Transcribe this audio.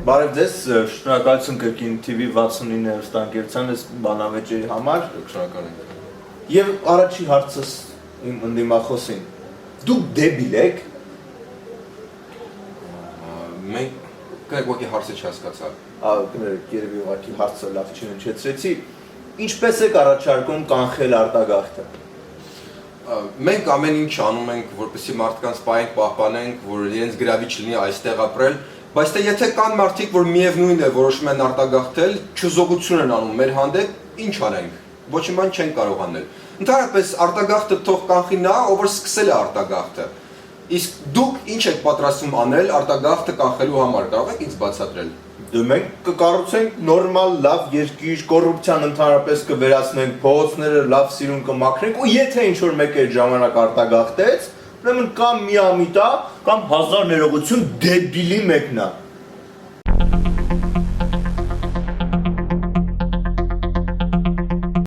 Բարև ձեզ, շնորհակալություն կրկին TV 69 հեռուստաընկերության այս բանավեճերի համար։ Շնորհակալ ենք։ Եվ առաջի հարցս իմ ընդդիմախոսին։ Դուք դեբիլ եք։ Մենք ուղղակի հարցը չհասկացա։ Երևի ուղղակի հարցը լավ չհնչեցրեցի։ Ինչպես եք առաջարկում կանխել արտագաղթը։ Մենք ամեն ինչ անում ենք, որպեսզի մարդկանց պահենք, պահպանենք, որ իրենց գրավիչ լինի այստեղ ապրել, բայց թե եթե կան մարդիկ, որ միևնույն է որոշում են արտագաղթել, չուզողություն են անում մեր հանդեպ, ինչ անենք։ Ոչ մի բան չեն կարող անել։ Ընդհանրապես արտագաղթը թող կանխի նա, ով որ սկսել է արտագաղթը։ Իսկ դուք ինչ եք պատրաստվում անել արտագաղթը կանխելու համար, կարող եք ինձ բացատրել։ Մենք կկառուցենք նորմալ լավ երկիր, կոռուպցիան ընդհանրապես կվերացնենք, փողոցները լավ սիրուն կմաքրենք, ու եթե ինչ-որ մեկը այդ ժամանակ արտագաղթեց, ուրեմն կամ միամիտա, կամ հազար ներողություն դեբիլի մեկնա։